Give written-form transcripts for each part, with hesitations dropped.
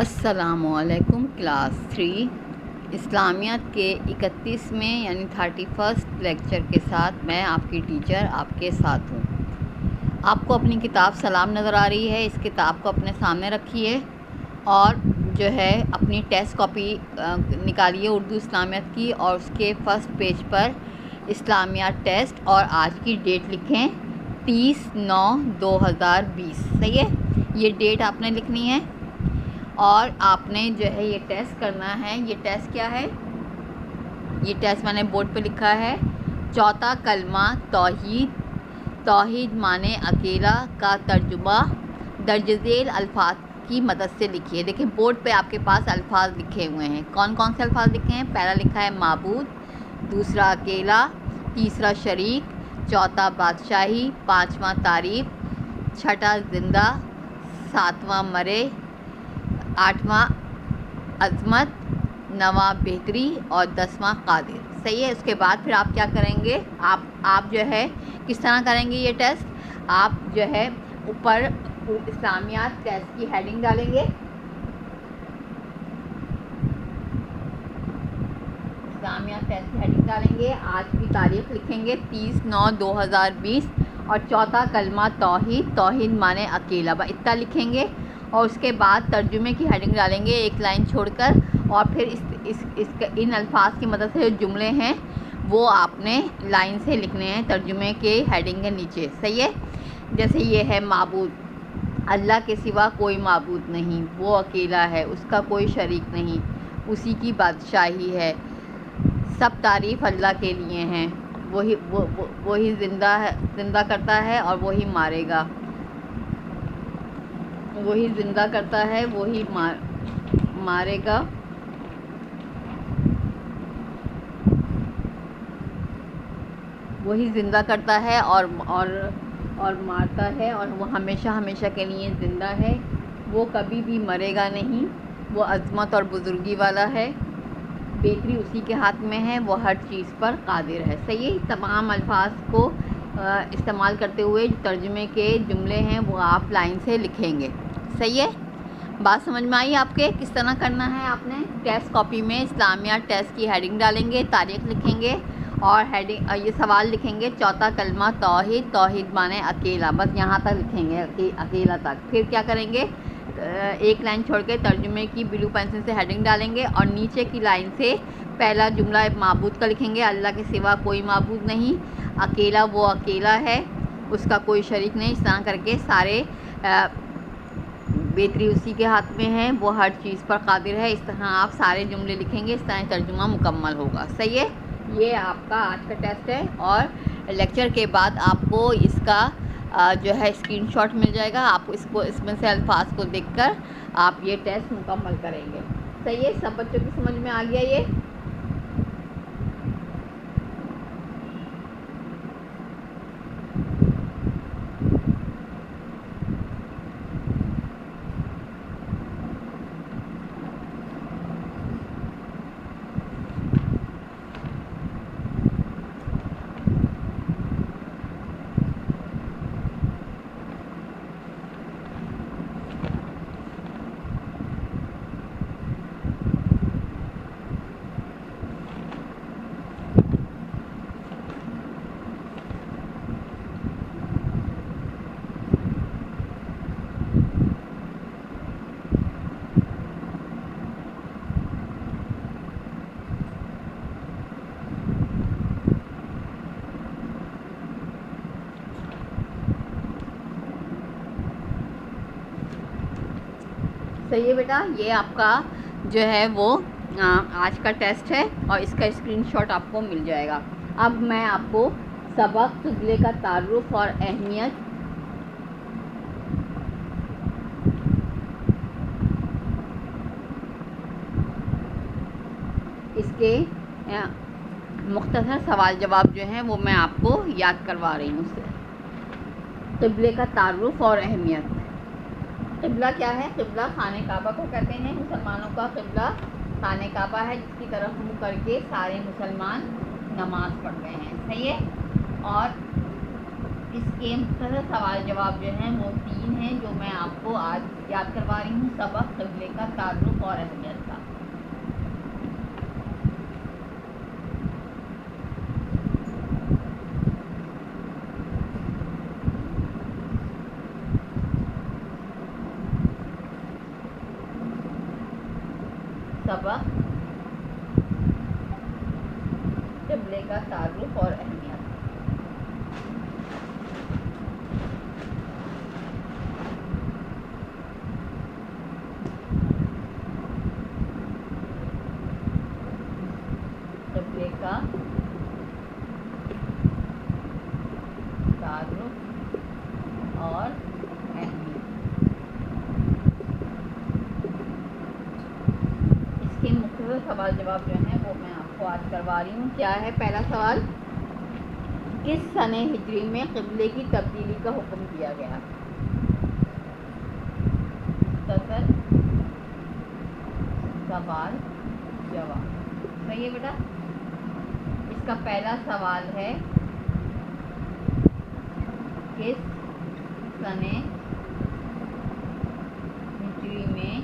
السلام علیکم کلاس 3 اسلامیات کے 31ویں یعنی 31 لیکچر کے ساتھ میں آپ کی ٹیچر آپ کے ساتھ ہوں۔ آپ کو اپنی کتاب سلام نظر آ رہی ہے، اس کتاب کو اپنے سامنے رکھیے اور جو ہے اپنی ٹیسٹ کاپی نکالیے اردو اسلامیات کی، اور اس کے فرسٹ پیج پر اسلامیات ٹیسٹ اور آج کی ڈیٹ لکھیں 30/9/2020۔ صحیح ہے، یہ ڈیٹ آپ نے لکھنی ہے اور آپ نے جو ہے یہ ٹیسٹ کرنا ہے۔ یہ ٹیسٹ کیا ہے؟ یہ ٹیسٹ میں نے بورڈ پہ لکھا ہے، چوتھا کلمہ توحید۔ توحید معنی اکیلا کا ترجمہ درج ذیل الفاظ کی مدد سے لکھیے۔ دیکھیں بورڈ پہ آپ کے پاس الفاظ لکھے ہوئے ہیں، کون کون سے الفاظ لکھے ہیں؟ پہلا لکھا ہے معبود، دوسرا اکیلا، تیسرا شریک، چوتھا بادشاہی، پانچواں تعریف، چھٹا زندہ، ساتواں مرے، آٹھواں عظمت، نواں بہتری اور 10واں قادر۔ صحیح ہے، اس کے بعد پھر آپ کیا کریں گے؟ آپ جو ہے کس طرح کریں گے یہ ٹیسٹ؟ آپ جو ہے اوپر اسلامیات ٹیسٹ کی ہیڈنگ ڈالیں گے، اسلامیات ٹیسٹ کی ہیڈنگ ڈالیں گے، آج کی تاریخ لکھیں گے 30/9/2020 اور چوتھا کلمہ توحید، توحید معنی اکیلا، اتنا لکھیں گے، اور اس کے بعد ترجمے کی ہیڈنگ ڈالیں گے ایک لائن چھوڑ کر، اور پھر ان الفاظ کی مدد سے جو جملے ہیں وہ آپ نے لائن سے لکھنے ہیں ترجمے کے ہیڈنگ کے نیچے۔ صحیح ہے، جیسے یہ ہے معبود، اللہ کے سوا کوئی معبود نہیں، وہ اکیلا ہے، اس کا کوئی شریک نہیں، اسی کی بادشاہی ہے، سب تعریف اللہ کے لیے ہیں، وہی زندہ کرتا ہے اور وہی مارے گا، وہی زندہ کرتا ہے، وہی مارے گا، وہی زندہ کرتا ہے اور مارتا ہے، اور وہ ہمیشہ ہمیشہ کے لیے زندہ ہے، وہ کبھی بھی مرے گا نہیں، وہ عظمت اور بزرگی والا ہے، بہتری اسی کے ہاتھ میں ہے، وہ ہر چیز پر قادر ہے۔ صحیح ہے، تمام الفاظ کو استعمال کرتے ہوئے جو ترجمے کے جملے ہیں وہ آپ لائن سے لکھیں گے۔ صحیح ہے، بات سمجھ میں آئی آپ کے؟ کس طرح کرنا ہے؟ آپ نے ٹیسٹ کاپی میں اسلامیات ٹیسٹ کی ہیڈنگ ڈالیں گے، تاریخ لکھیں گے اور یہ سوال لکھیں گے، چوتھا کلمہ توحید، توحید معنی اکیلا، بس یہاں تک لکھیں گے، اکیلا تک۔ پھر کیا کریں گے؟ ایک لائن چھوڑ کے ترجمے کی بلو پینسل سے ہیڈنگ ڈالیں گے، اور نیچے کی لائن سے پہلا جملہ معبود کا لکھیں گے، اللہ کے سوا کوئی معبود نہیں، اکیلا وہ اکیلا ہے، اس کا کوئی شریک نہیں، اس طرح کر کے سارے بہتری اسی کے ہاتھ میں ہے، وہ ہر چیز پر قادر ہے، اس طرح آپ سارے جملے لکھیں گے، اس طرح ترجمہ مکمل ہوگا۔ صحیح ہے، یہ آپ کا آج کا ٹیسٹ ہے، اور لیکچر کے بعد آپ کو اس کا جو ہے اسکرین شاٹ مل جائے گا، آپ اس میں سے الفاظ کو دیکھ کر آپ یہ ٹیسٹ مکمل کریں گے۔ صحیح ہے، سب بچوں کی سمجھ میں آ گیا یہ؟ صحیح ہے بیٹا، یہ آپ کا جو ہے وہ آج کا ٹیسٹ ہے، اور اس کا اسکرین شاٹ آپ کو مل جائے گا۔ اب میں آپ کو سبق قبلے کا تعارف اور اہمیت، اس کے مختصر سوال جواب جو ہیں وہ میں آپ کو یاد کروا رہی ہوں۔ قبلے کا تعارف اور اہمیت۔ قبلہ کیا ہے؟ قبلہ خانہ کعبہ کو کہتے ہیں، مسلمانوں کا قبلہ خانہ کعبہ ہے، جس کی طرف منہ کر کے سارے مسلمان نماز پڑھتے ہیں۔ صحیح ہے، اور اس کے مختصر سوال جواب جو ہیں وہ 3 ہیں، جو میں آپ کو آج یاد کروا رہی ہوں۔ سبق قبلے کا تعارف اور اہمیت کا۔ سبق قبلے کا تعارف اور اہمیت۔ قبلے کا تعارف اور اہمیت۔ اس کے مختصر سوال جواب جو ہیں وہ میں آپ کو آج کروا رہی ہوں۔ کیا ہے پہلا سوال؟ کس سنہ ہجری میں قبلے کی تبدیلی کا حکم دیا گیا؟ مختصر سوال جواب، صحیح ہے بیٹا؟ اس کا پہلا سوال ہے کس سنہ ہجری میں،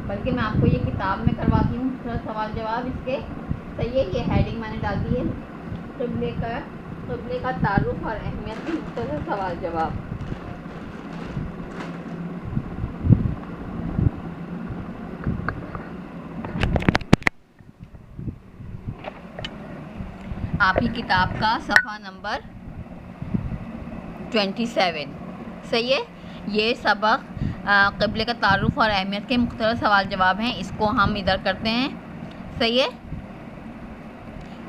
بلکہ میں آپ کو یہ کتاب میں کرواتی ہوں سوال جواب اس کے، صحیح ہے؟ یہ ہیڈنگ میں نے ڈال دی ہے، قبلے کا تعارف اور اہمیت کی مختصر سوال جواب۔ آپ کی کتاب کا صفحہ نمبر 27، صحیح ہے؟ یہ سبق قبلے کا تعارف اور اہمیت کے مختصر سوال جواب ہیں، اس کو ہم ادھر کرتے ہیں، صحیح ہے؟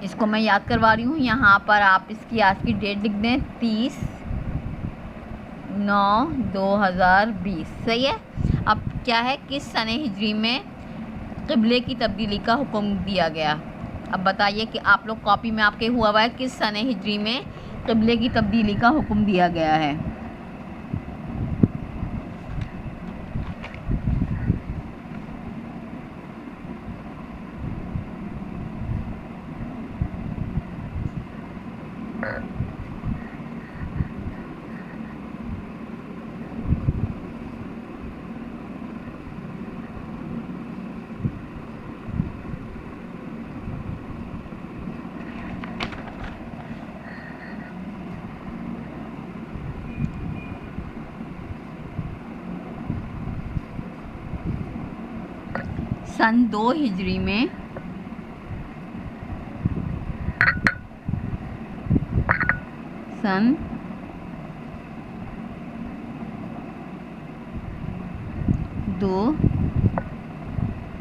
اس کو میں یاد کروا رہی ہوں۔ یہاں پر آپ اس کی آج کی ڈیٹ لکھ دیں، 30/9/2020، صحیح ہے؟ اب کیا ہے؟ کس سنہ ہجری میں قبلے کی تبدیلی کا حکم دیا گیا؟ اب بتائیے کہ آپ لوگ کاپی میں آپ کے ہوا ہے کس سنہ ہجری میں قبلے کی تبدیلی کا حکم دیا گیا ہے؟ سن 2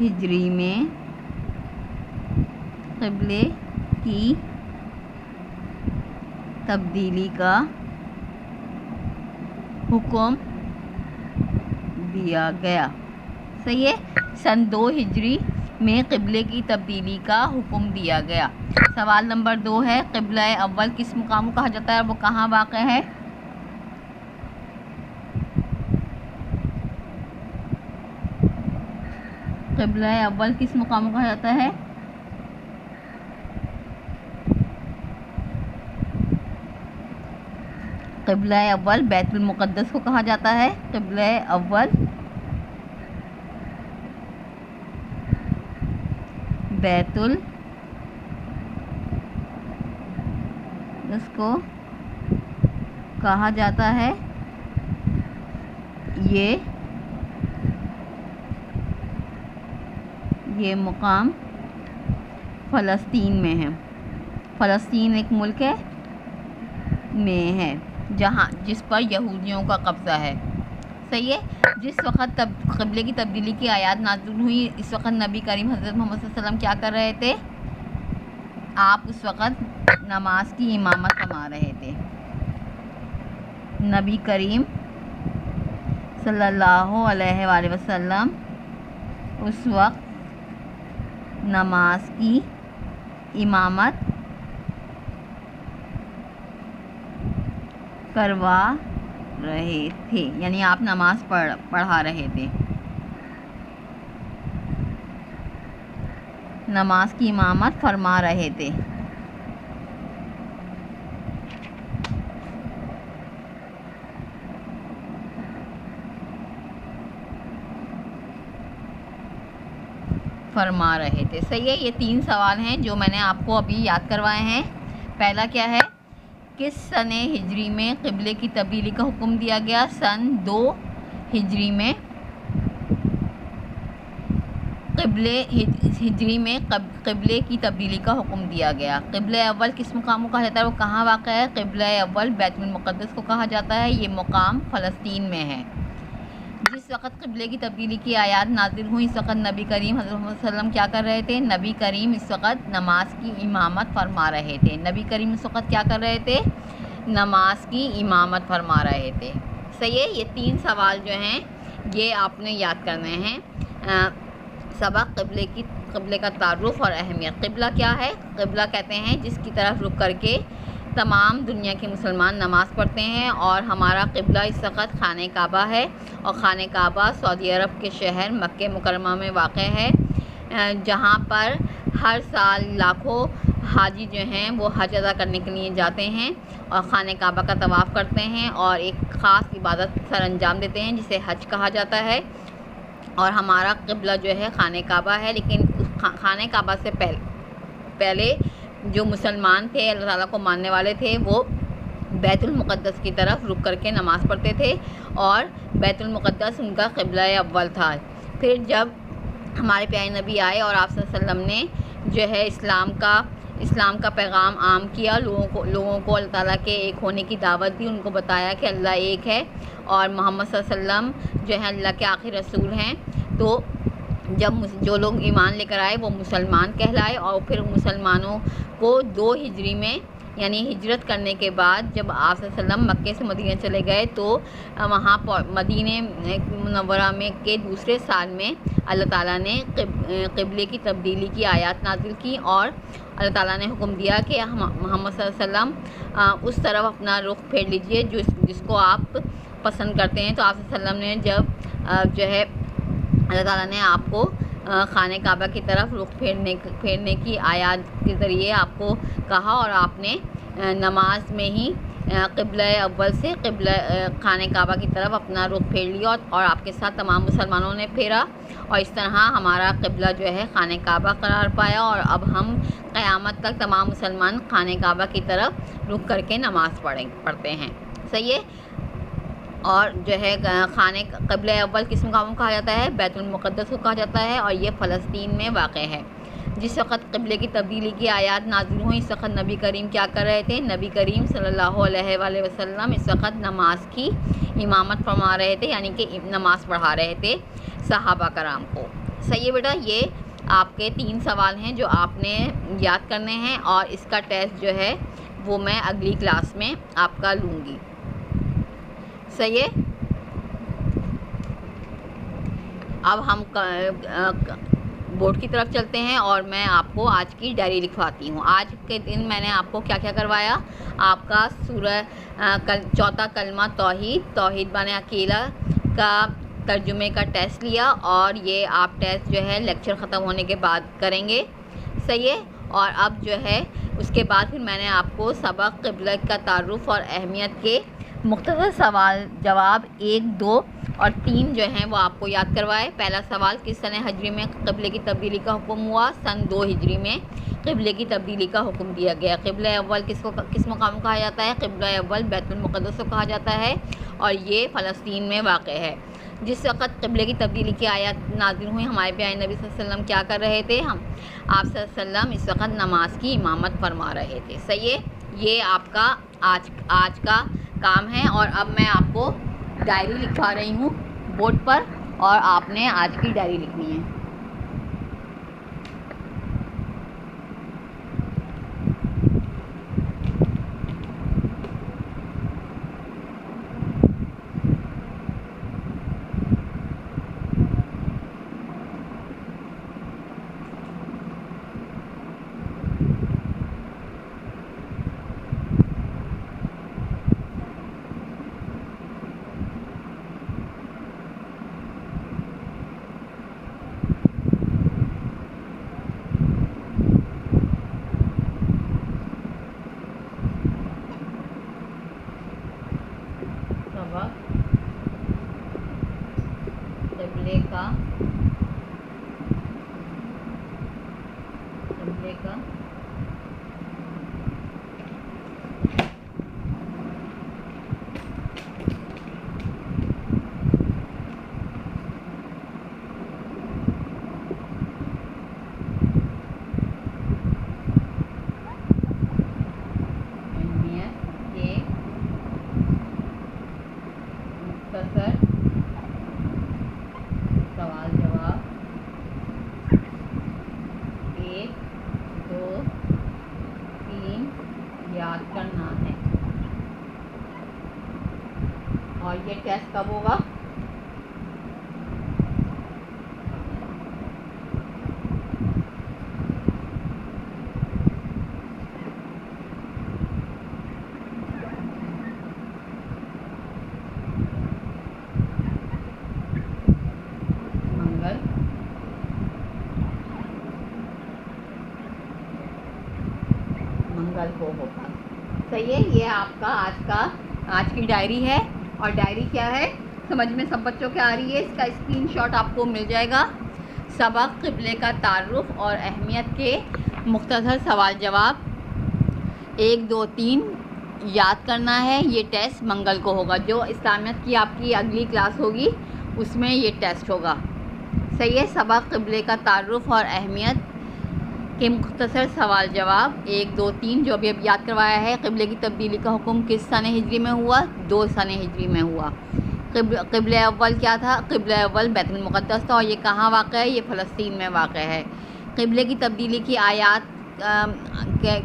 ہجری میں قبلے کی تبدیلی کا حکم دیا گیا، صحیح ہے؟ سن 2 ہجری میں قبلے کی تبدیلی کا حکم دیا گیا۔ سوال نمبر 2 ہے، قبلہ اول کس مقام کو کہا جاتا ہے اور وہ کہاں واقع ہے؟ قبلہ اول کس مقام کو کہا جاتا ہے؟ قبلہ اول بیت المقدس کو کہا جاتا ہے۔ قبلہ اول بیت المقدس کو کہا جاتا ہے۔ یہ مقام فلسطین میں ہے۔ فلسطین ایک ملک میں ہے جس پر یہودیوں کا قبضہ ہے، صحیح ہے؟ جس وقت قبلے کی تبدیلی کی آیات نازل ہوئی، اس وقت نبی کریم حضرت محمد صلی اللہ علیہ وسلم کیا کر رہے تھے؟ آپ اس وقت نماز کی امامت فرما رہے تھے۔ نبی کریم صلی اللہ علیہ وآلہ وسلم اس وقت نماز کی امامت کروا رہے تھے، یعنی آپ نماز پڑھا رہے تھے، نماز کی امامت فرما رہے تھے۔ فرما رہے تھے. صحیح ہے. یہ 3 سوال ہیں جو میں نے آپ کو ابھی یاد کروائے ہیں. پہلا کیا ہے؟ کس سن ہجری میں قبلے کی تبدیلی کا حکم دیا گیا؟ سن 2 ہجری میں قبلے کی تبدیلی کا حکم دیا گیا. قبلہ اول کس مقام کو کہا جاتا ہے؟ وہ کہاں واقع ہے؟ قبلہ اول بیت المقدس کو کہا جاتا ہے. یہ مقام فلسطین میں ہے. جس وقت قبلے کی تبدیلی کی آیات نازل ہوئی اس وقت نبی کریم حضرت محمد صلی اللہ علیہ وسلم کیا کر رہے تھے؟ نبی کریم اس وقت نماز کی امامت فرما رہے تھے. نبی کریم اس وقت کیا کر رہے تھے؟ نماز کی امامت فرما رہے تھے. صحیح ہے. یہ 3 سوال جو ہیں یہ آپ نے یاد کرنے ہیں. سبق قبلے کا تعارف اور اہمیت. قبلہ کیا ہے؟ قبلہ کہتے ہیں جس کی طرف رخ کر کے تمام دنیا کے مسلمان نماز پڑھتے ہیں، اور ہمارا قبلہ اس وقت خانہ کعبہ ہے، اور خانہ کعبہ سعودی عرب کے شہر مکہ مکرمہ میں واقع ہے، جہاں پر ہر سال لاکھوں حاجی جو ہیں وہ حج ادا کرنے کے لیے جاتے ہیں اور خانہ کعبہ کا طواف کرتے ہیں اور ایک خاص عبادت سر انجام دیتے ہیں جسے حج کہا جاتا ہے. اور ہمارا قبلہ جو ہے خانہ کعبہ ہے. لیکن خانہ کعبہ سے پہلے جو مسلمان تھے، اللہ تعالیٰ کو ماننے والے تھے، وہ بیت المقدس کی طرف رک کر کے نماز پڑھتے تھے اور بیت المقدس ان کا قبلہ اول تھا. پھر جب ہمارے پیارے نبی آئے اور آپ صلی اللہ علیہ وسلم نے جو ہے اسلام کا پیغام عام کیا، لوگوں کو اللہ تعالیٰ کے ایک ہونے کی دعوت دی، ان کو بتایا کہ اللہ ایک ہے اور محمد صلی اللہ علیہ وسلم جو ہے اللہ کے آخری رسول ہیں. تو جب جو لوگ ایمان لے کر آئے وہ مسلمان کہلائے، اور پھر مسلمانوں کو 2 ہجری میں یعنی ہجرت کرنے کے بعد جب آپ صلی اللہ علیہ وسلم مکے سے مدینہ چلے گئے تو وہاں مدینہ منورہ میں کے دوسرے سال میں اللہ تعالیٰ نے قبلے کی تبدیلی کی آیات نازل کی، اور اللہ تعالیٰ نے حکم دیا کہ محمد صلی اللہ علیہ وسلم اس طرف اپنا رخ پھیر لیجئے جس کو آپ پسند کرتے ہیں. تو آپ صلی اللہ علیہ وسلم نے جب جو ہے اللہ تعالیٰ نے آپ کو خانہ کعبہ کی طرف رخ پھیرنے کی آیات کے ذریعے آپ کو کہا، اور آپ نے نماز میں ہی قبلہ اول سے خانہ کعبہ کی طرف اپنا رخ پھیر لیا، اور آپ کے ساتھ تمام مسلمانوں نے پھیرا، اور اس طرح ہمارا قبلہ جو ہے خانہ کعبہ قرار پایا. اور اب ہم قیامت تک تمام مسلمان خانہ کعبہ کی طرف رک کر کے نماز پڑھتے ہیں. صحیح ہے. اور جو ہے قبلہ اول کس مقام کو کہا جاتا ہے؟ بیت المقدس کو کہا جاتا ہے، اور یہ فلسطین میں واقع ہے. جس وقت قبلے کی تبدیلی کی آیات نازل ہوئیں اس وقت نبی کریم کیا کر رہے تھے؟ نبی کریم صلی اللہ علیہ وآلہ وسلم اس وقت نماز کی امامت فرما رہے تھے، یعنی کہ نماز پڑھا رہے تھے صحابہ کرام کو. صحیح ہے بیٹا. یہ آپ کے 3 سوال ہیں جو آپ نے یاد کرنے ہیں، اور اس کا ٹیسٹ جو ہے وہ میں اگلی کلاس میں آپ کا لوں گی. صحیح ہے. اب ہم بورڈ کی طرف چلتے ہیں اور میں آپ کو آج کی ڈائری لکھواتی ہوں. آج کے دن میں نے آپ کو کیا کیا کروایا؟ آپ کا سورہ 4 کلمہ توحید بان اکیلا کا ترجمے کا ٹیسٹ لیا، اور یہ آپ ٹیسٹ جو ہے لیکچر ختم ہونے کے بعد کریں گے. صحیح ہے. اور اب جو ہے اس کے بعد پھر میں نے آپ کو سبق قبلہ کا تعارف اور اہمیت کے مختصر سوال جواب 1، 2 اور 3 جو ہیں وہ آپ کو یاد کروائے. پہلا سوال، کس سن ہجری میں قبلے کی تبدیلی کا حکم ہوا؟ سن 2 ہجری میں قبلے کی تبدیلی کا حکم دیا گیا. قبلہ اول کس مقام کو کہا جاتا ہے؟ قبلہ اول بیت المقدس کو کہا جاتا ہے، اور یہ فلسطین میں واقع ہے. جس وقت قبلے کی تبدیلی کی آیات نازل ہوئی ہمارے پیارے نبی صلی اللہ علیہ وسلم کیا کر رہے تھے؟ آپ صلی اللہ علیہ وسلم اس وقت نماز کی امامت فرما رہے تھے. صحیح ہے. یہ آپ کا آج کا کام ہے. اور اب میں آپ کو ڈائری لکھوا رہی ہوں بورڈ پر، اور آپ نے آج کی ڈائری لکھنی ہے. قبلے کا قبلے کا مختصر سوال جواب 1 2 3 یاد کرنا ہے. اور یہ ٹیسٹ کب ہوگا؟ منگل کو ہوگا. صحیح ہے. یہ آپ کا آج کی ڈائری ہے. اور ڈائری کیا ہے سمجھ میں سب بچوں کے آ رہی ہے؟ اس کا اسکرین شاٹ آپ کو مل جائے گا. سبق قبلے کا تعارف اور اہمیت کے مختصر سوال جواب 1 2 3 یاد کرنا ہے. یہ ٹیسٹ منگل کو ہوگا. جو اسلامیت کی آپ کی اگلی کلاس ہوگی اس میں یہ ٹیسٹ ہوگا. صحیح ہے. سبق قبلے کا تعارف اور اہمیت کے مختصر سوال جواب 1 2 3 جو ابھی یاد کروایا ہے. قبلے کی تبدیلی کا حکم کس سنہ ہجری میں ہوا؟ 2 سنہ ہجری میں ہوا. قبلہ اول کیا تھا؟ قبلہ اول بیت المقدس تھا. اور یہ کہاں واقع ہے؟ یہ فلسطین میں واقع ہے. قبلے کی تبدیلی کی آیات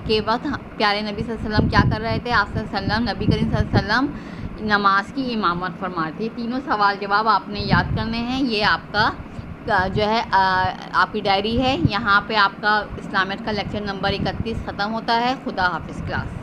کے وقت پیارے نبی صلی اللہ علیہ وسلم کیا کر رہے تھے؟ آپ صلی اللہ علیہ وسلم نبی کریم صلی اللہ علیہ وسلم نماز کی امامت فرما تھے. تینوں سوال جواب آپ نے یاد کرنے ہیں. یہ آپ کا جو ہے آپ کی ڈائری ہے. یہاں پہ آپ کا اسلامیت کا لیکچر نمبر 31 ختم ہوتا ہے. خدا حافظ کلاس.